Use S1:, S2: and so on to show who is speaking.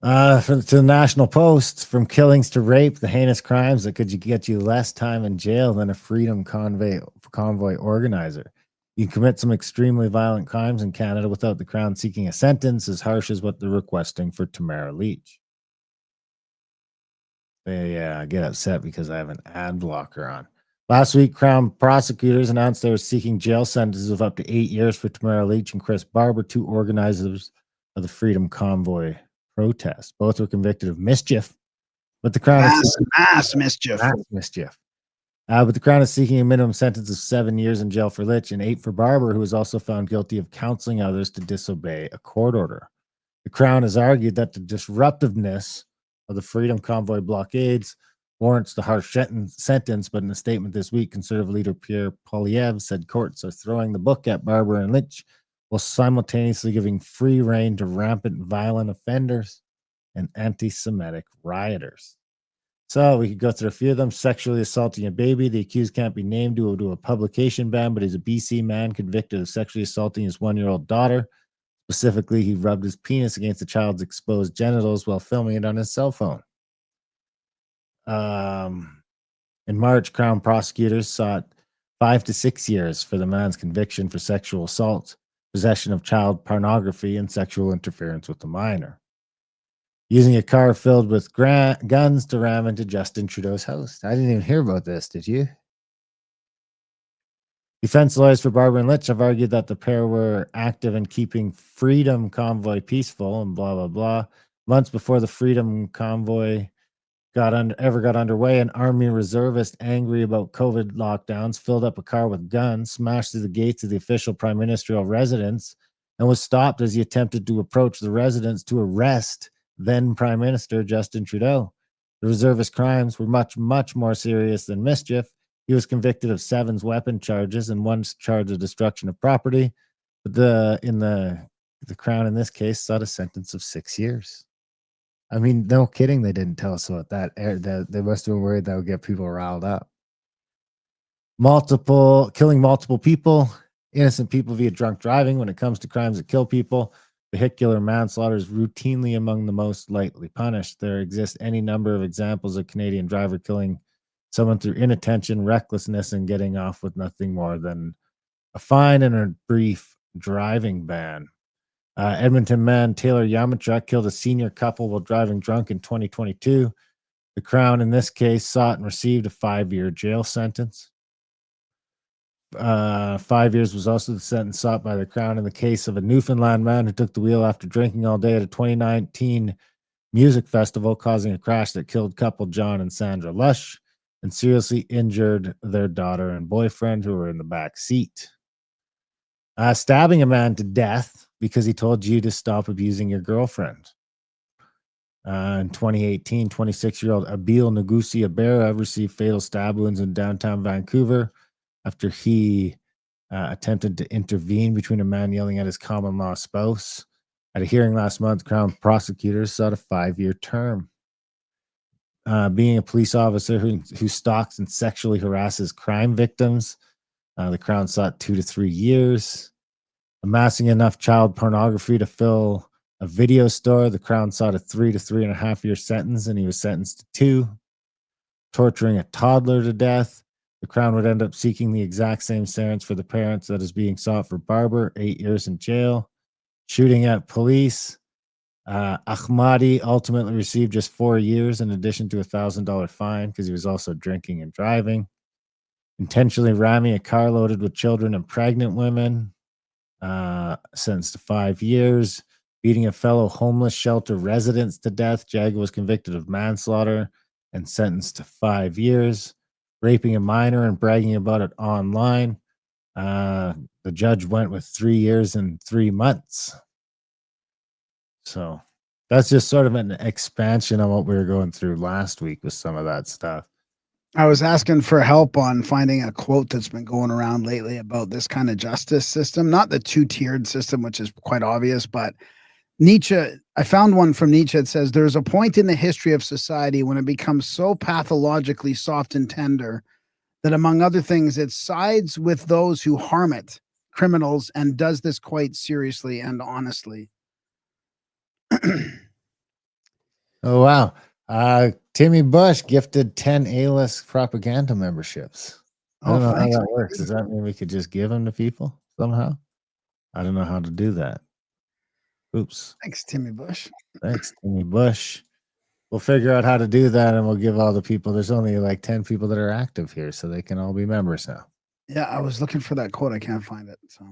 S1: To the National Post, from killings to rape, the heinous crimes that could get you less time in jail than a Freedom Convoy organizer. You can commit some extremely violent crimes in Canada without the Crown seeking a sentence as harsh as what they're requesting for Tamara Leach. They get upset because I have an ad blocker on. Last week, Crown prosecutors announced they were seeking jail sentences of up to 8 years for Tamara Leach and Chris Barber, two organizers of the Freedom Convoy protest. Both were convicted of mischief, but the Crown is
S2: mass mischief.
S1: But the Crown is seeking a minimum sentence of 7 years in jail for Leach and 8 for Barber, who was also found guilty of counseling others to disobey a court order. The Crown has argued that the disruptiveness of the Freedom Convoy blockades warrants the harsh sentence, but in a statement this week, Conservative leader Pierre Poilievre said courts are throwing the book at Barber and Leach while simultaneously giving free rein to rampant violent offenders and anti-Semitic rioters. So we could go through a few of them. Sexually assaulting a baby. The accused can't be named due to a publication ban, but he's a BC man convicted of sexually assaulting his 1-year-old daughter. Specifically, he rubbed his penis against the child's exposed genitals while filming it on his cell phone. In March, Crown prosecutors sought 5 to 6 years for the man's conviction for sexual assault, possession of child pornography, and sexual interference with a minor. Using a car filled with guns to ram into Justin Trudeau's house. I didn't even hear about this, did you? Defense lawyers for Barber and Leach have argued that the pair were active in keeping Freedom Convoy peaceful and blah, blah, blah. Months before the Freedom Convoy got underway, an Army reservist angry about COVID lockdowns filled up a car with guns, smashed through the gates of the official prime ministerial residence, and was stopped as he attempted to approach the residence to arrest then Prime Minister Justin Trudeau. The reservist crimes were much, much more serious than mischief. He was convicted of 7 weapon charges and 1 charge of destruction of property. But the Crown in this case sought a sentence of 6 years. I mean, no kidding, they didn't tell us about that. They must have been worried that would get people riled up. Killing multiple people, innocent people via drunk driving. When it comes to crimes that kill people, vehicular manslaughter is routinely among the most lightly punished. There exist any number of examples of Canadian driver killing someone through inattention, recklessness, and getting off with nothing more than a fine and a brief driving ban. Edmonton man Taylor Yamachuk killed a senior couple while driving drunk in 2022. The Crown in this case sought and received a 5-year jail sentence. 5 years was also the sentence sought by the Crown in the case of a Newfoundland man who took the wheel after drinking all day at a 2019 music festival, causing a crash that killed couple John and Sandra Lush and seriously injured their daughter and boyfriend who were in the back seat. Stabbing a man to death because he told you to stop abusing your girlfriend. In 2018, 26-year-old Abil Nagusi Abera received fatal stab wounds in downtown Vancouver after he attempted to intervene between a man yelling at his common-law spouse. At a hearing last month, Crown prosecutors sought a 5-year term. Being a police officer who stalks and sexually harasses crime victims, the Crown sought 2 to 3 years. Amassing enough child pornography to fill a video store, the Crown sought a 3 to 3.5 year sentence, and he was sentenced to 2. Torturing a toddler to death, the Crown would end up seeking the exact same sentence for the parents that is being sought for Barber, 8 years in jail. Shooting at police, Ahmadi ultimately received just 4 years in addition to a $1,000 fine because he was also drinking and driving. Intentionally ramming a car loaded with children and pregnant women, sentenced to 5 years. Beating a fellow homeless shelter resident to death, Jaga was convicted of manslaughter and sentenced to 5 years. Raping a minor and bragging about it online, the judge went with 3 years and 3 months. So that's just sort of an expansion on what we were going through last week with some of that stuff.
S2: I was asking for help on finding a quote that's been going around lately about this kind of justice system, not the 2-tiered system, which is quite obvious, but Nietzsche, I found one from Nietzsche that says there's a point in the history of society when it becomes so pathologically soft and tender that, among other things, it sides with those who harm it, criminals, and does this quite seriously and honestly.
S1: Oh, wow. Timmy Bush gifted 10 A-list propaganda memberships. I
S2: Oh,
S1: don't know how
S2: thanks.
S1: that works. Does that mean we could just give them to people somehow? I don't know how to do that. Oops.
S2: Thanks, Timmy Bush.
S1: Thanks, Timmy Bush. We'll figure out how to do that, and we'll give all the people. There's only like 10 people that are active here, so they can all be members now.
S2: Yeah, I was looking for that quote. I can't find it. So